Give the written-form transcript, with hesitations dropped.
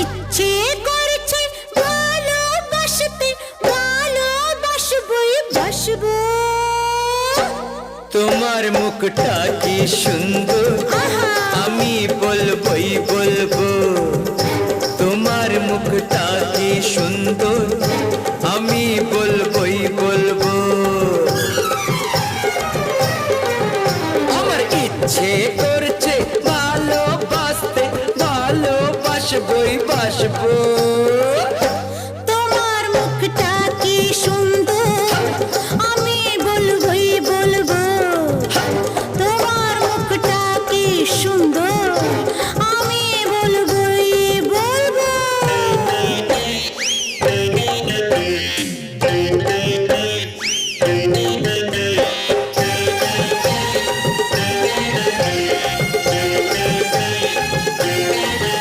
ইচ্ছে করছে ভালোবাসতে, ভালোবাসবই বাসবো। তোমার মুখটা কি সুন্দর, আমি বলবই বলবো। তোমার মুখটা কি সুন্দর, আমি বলবই বলবো। আমার ইচ্ছে করছে ভালোবাসতে, ভালোবাসবই বাসবো।